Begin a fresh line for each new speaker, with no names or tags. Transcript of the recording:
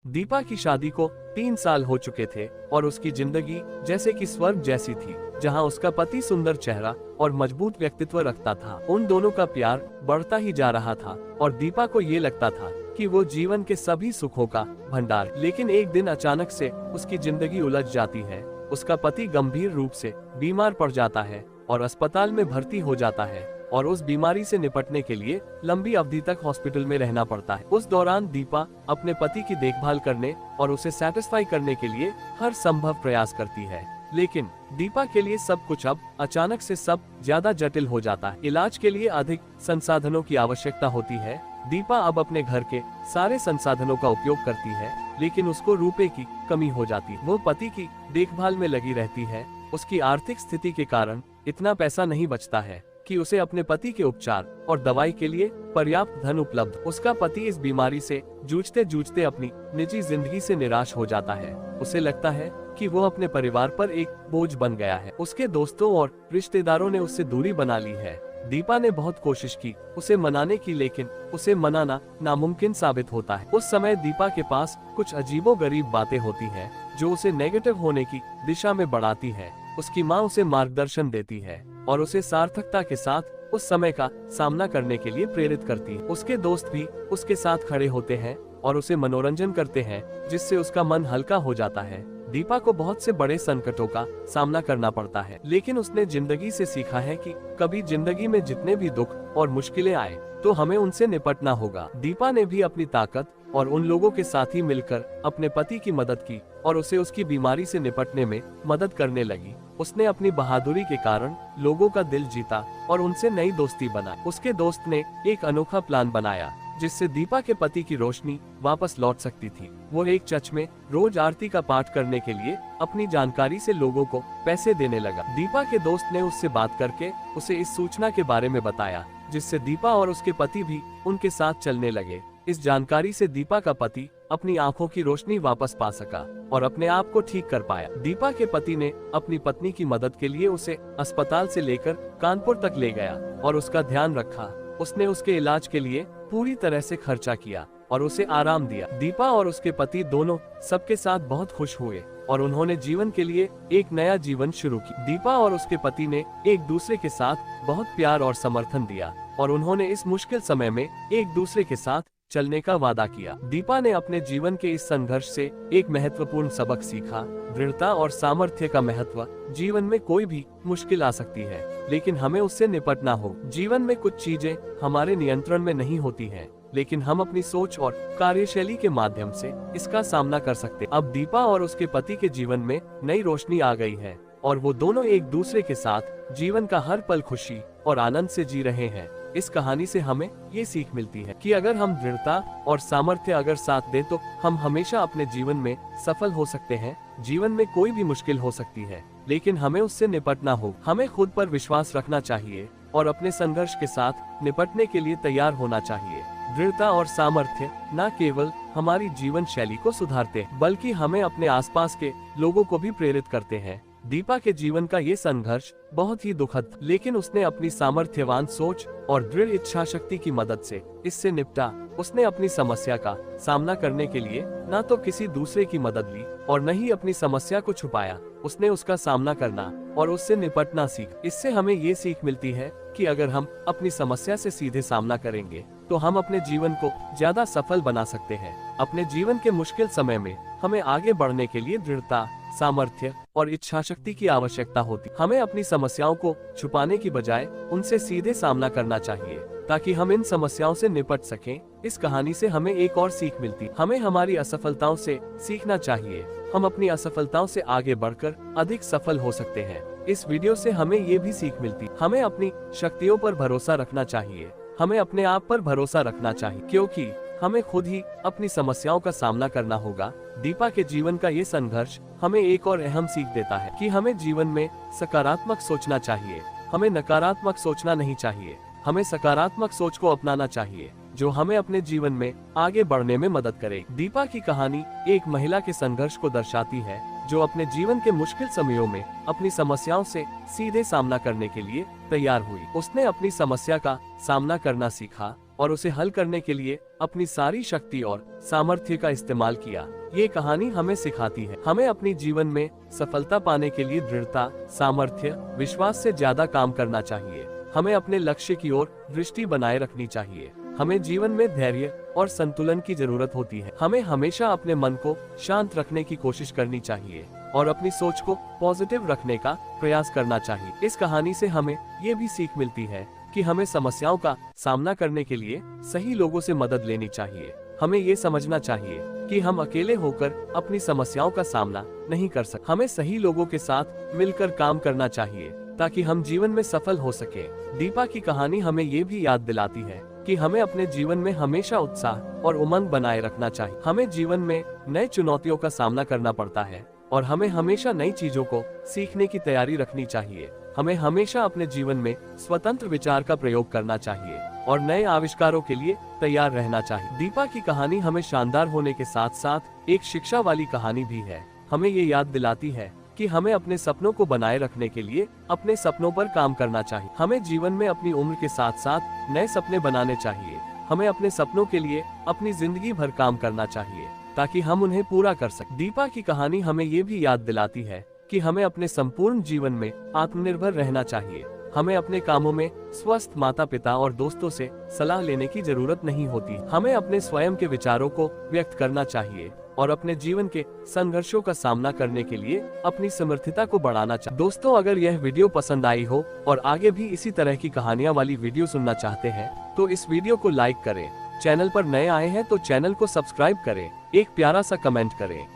दीपा की शादी को 3 साल हो चुके थे और उसकी जिंदगी जैसे कि स्वर्ग जैसी थी, जहां उसका पति सुंदर चेहरा और मजबूत व्यक्तित्व रखता था। उन दोनों का प्यार बढ़ता ही जा रहा था और दीपा को ये लगता था कि वो जीवन के सभी सुखों का भंडार। लेकिन एक दिन अचानक से उसकी जिंदगी उलझ जाती है। उसका पति गंभीर रूप से बीमार पड़ जाता है और अस्पताल में भर्ती हो जाता है और उस बीमारी से निपटने के लिए लंबी अवधि तक हॉस्पिटल में रहना पड़ता है। उस दौरान दीपा अपने पति की देखभाल करने और उसे सेटिस्फाई करने के लिए हर संभव प्रयास करती है। लेकिन दीपा के लिए सब कुछ अब अचानक से सब ज्यादा जटिल हो जाता है। इलाज के लिए अधिक संसाधनों की आवश्यकता होती है। दीपा अब अपने घर के सारे संसाधनों का उपयोग करती है, लेकिन उसको रुपए की कमी हो जाती है। वो पति की देखभाल में लगी रहती है। उसकी आर्थिक स्थिति के कारण इतना पैसा नहीं बचता है कि उसे अपने पति के उपचार और दवाई के लिए पर्याप्त धन उपलब्ध। उसका पति इस बीमारी से जूझते जूझते अपनी निजी जिंदगी से निराश हो जाता है। उसे लगता है कि वो अपने परिवार पर एक बोझ बन गया है। उसके दोस्तों और रिश्तेदारों ने उससे दूरी बना ली है। दीपा ने बहुत कोशिश की उसे मनाने की, लेकिन उसे मनाना नामुमकिन साबित होता है। उस समय दीपा के पास कुछ अजीबोगरीब बातें होती हैं जो उसे नेगेटिव होने की दिशा में बढ़ाती है। उसकी माँ उसे मार्गदर्शन देती है और उसे सार्थकता के साथ उस समय का सामना करने के लिए प्रेरित करती है। उसके दोस्त भी उसके साथ खड़े होते हैं और उसे मनोरंजन करते हैं, जिससे उसका मन हल्का हो जाता है। दीपा को बहुत से बड़े संकटों का सामना करना पड़ता है, लेकिन उसने जिंदगी से सीखा है कि कभी जिंदगी में जितने भी दुख और मुश्किलें आए तो हमें उनसे निपटना होगा। दीपा ने भी अपनी ताकत और उन लोगों के साथ ही मिलकर अपने पति की मदद की और उसे उसकी बीमारी से निपटने में मदद करने लगी। उसने अपनी बहादुरी के कारण लोगों का दिल जीता और उनसे नई दोस्ती बनाई। उसके दोस्त ने एक अनोखा प्लान बनाया जिससे दीपा के पति की रोशनी वापस लौट सकती थी। वो एक चर्च में रोज आरती का पाठ करने के लिए अपनी जानकारी से लोगों को पैसे देने लगा। दीपा के दोस्त ने उससे बात करके उसे इस सूचना के बारे में बताया, जिससे दीपा और उसके पति भी उनके साथ चलने लगे। इस जानकारी से दीपा का पति अपनी आंखों की रोशनी वापस पा सका और अपने आप को ठीक कर पाया। दीपा के पति ने अपनी पत्नी की मदद के लिए उसे अस्पताल से लेकर कानपुर तक ले गया और उसका ध्यान रखा। उसने उसके इलाज के लिए पूरी तरह से खर्चा किया और उसे आराम दिया। दीपा और उसके पति दोनों सबके साथ बहुत खुश हुए और उन्होंने जीवन के लिए एक नया जीवन शुरू की। दीपा और उसके पति ने एक दूसरे के साथ बहुत प्यार और समर्थन दिया और उन्होंने इस मुश्किल समय में एक दूसरे के साथ चलने का वादा किया। दीपा ने अपने जीवन के इस संघर्ष से एक महत्वपूर्ण सबक सीखा। दृढ़ता और सामर्थ्य का महत्व। जीवन में कोई भी मुश्किल आ सकती है, लेकिन हमें उससे निपटना हो। जीवन में कुछ चीजें हमारे नियंत्रण में नहीं होती हैं, लेकिन हम अपनी सोच और कार्यशैली के माध्यम से इसका सामना कर सकते हैं। अब दीपा और उसके पति के जीवन में नई रोशनी आ गई है और वो दोनों एक दूसरे के साथ जीवन का हर पल खुशी और आनंद से जी रहे हैं। इस कहानी से हमें ये सीख मिलती है कि अगर हम दृढ़ता और सामर्थ्य अगर साथ दें तो हम हमेशा अपने जीवन में सफल हो सकते हैं। जीवन में कोई भी मुश्किल हो सकती है, लेकिन हमें उससे निपटना हो। हमें खुद पर विश्वास रखना चाहिए और अपने संघर्ष के साथ निपटने के लिए तैयार होना चाहिए। दृढ़ता और सामर्थ्य न केवल हमारी जीवन शैली को सुधारते हैं, बल्कि हमें अपने आसपास के लोगों को भी प्रेरित करते हैं। दीपा के जीवन का ये संघर्ष बहुत ही दुखद, लेकिन उसने अपनी सामर्थ्यवान सोच और दृढ़ इच्छा शक्ति की मदद से इससे निपटा। उसने अपनी समस्या का सामना करने के लिए न तो किसी दूसरे की मदद ली और न ही अपनी समस्या को छुपाया। उसने उसका सामना करना और उससे निपटना सीख। इससे हमें ये सीख मिलती है कि अगर हम अपनी समस्या से सीधे सामना करेंगे तो हम अपने जीवन को ज्यादा सफल बना सकते हैं। अपने जीवन के मुश्किल समय में हमें आगे बढ़ने के लिए दृढ़ता, सामर्थ्य और इच्छा शक्ति की आवश्यकता होती। हमें अपनी समस्याओं को छुपाने की बजाय उनसे सीधे सामना करना चाहिए ताकि हम इन समस्याओं से निपट सकें। इस कहानी से हमें एक और सीख मिलती। हमें हमारी असफलताओं से सीखना चाहिए। हम अपनी असफलताओं से आगे बढ़कर अधिक सफल हो सकते हैं। इस वीडियो से हमें ये भी सीख मिलती, हमें अपनी शक्तियों पर भरोसा रखना चाहिए। हमें अपने आप पर भरोसा रखना चाहिए, क्योंकि हमें खुद ही अपनी समस्याओं का सामना करना होगा। दीपा के जीवन का ये संघर्ष हमें एक और अहम सीख देता है कि हमें जीवन में सकारात्मक सोचना चाहिए। हमें नकारात्मक सोचना नहीं चाहिए। हमें सकारात्मक सोच को अपनाना चाहिए, जो हमें अपने जीवन में आगे बढ़ने में मदद करे। दीपा की कहानी एक महिला के संघर्ष को दर्शाती है, जो अपने जीवन के मुश्किल समयों में अपनी समस्याओं से सीधे सामना करने के लिए तैयार हुई। उसने अपनी समस्या का सामना करना सीखा और उसे हल करने के लिए अपनी सारी शक्ति और सामर्थ्य का इस्तेमाल किया। ये कहानी हमें सिखाती है हमें अपनी जीवन में सफलता पाने के लिए दृढ़ता, सामर्थ्य, विश्वास से ज्यादा काम करना चाहिए। हमें अपने लक्ष्य की ओर दृष्टि बनाए रखनी चाहिए। हमें जीवन में धैर्य और संतुलन की जरूरत होती है। हमें हमेशा अपने मन को शांत रखने की कोशिश करनी चाहिए और अपनी सोच को पॉजिटिव रखने का प्रयास करना चाहिए। इस कहानी से हमें ये भी सीख मिलती है कि हमें समस्याओं का सामना करने के लिए सही लोगों से मदद लेनी चाहिए। हमें ये समझना चाहिए कि हम अकेले होकर अपनी समस्याओं का सामना नहीं कर सकते। हमें सही लोगों के साथ मिलकर काम करना चाहिए ताकि हम जीवन में सफल हो सके। दीपा की कहानी हमें ये भी याद दिलाती है कि हमें अपने जीवन में हमेशा उत्साह और उमंग बनाए रखना चाहिए। हमें जीवन में नए चुनौतियों का सामना करना पड़ता है और हमें हमेशा नई चीजों को सीखने की तैयारी रखनी चाहिए। हमें हमेशा अपने जीवन में स्वतंत्र विचार का प्रयोग करना चाहिए और नए आविष्कारों के लिए तैयार रहना चाहिए। दीपा की कहानी हमें शानदार होने के साथ साथ एक शिक्षा वाली कहानी भी है। हमें ये याद दिलाती है कि हमें अपने सपनों को बनाए रखने के लिए अपने सपनों पर काम करना चाहिए। हमें जीवन में अपनी उम्र के साथ साथ नए सपने बनाने चाहिए। हमें अपने सपनों के लिए अपनी जिंदगी भर काम करना चाहिए ताकि हम उन्हें पूरा कर सकें। दीपा की कहानी हमें ये भी याद दिलाती है कि हमें अपने संपूर्ण जीवन में आत्मनिर्भर रहना चाहिए। हमें अपने कामों में स्वस्थ माता पिता और दोस्तों से सलाह लेने की जरूरत नहीं होती। हमें अपने स्वयं के विचारों को व्यक्त करना चाहिए और अपने जीवन के संघर्षों का सामना करने के लिए अपनी समर्थता को बढ़ाना चाहिए। दोस्तों, अगर यह वीडियो पसंद आई हो और आगे भी इसी तरह की कहानियां वाली वीडियो सुनना चाहते हैं तो इस वीडियो को लाइक करें। चैनल पर नए आए हैं तो चैनल को सब्सक्राइब करें। एक प्यारा सा कमेंट करें।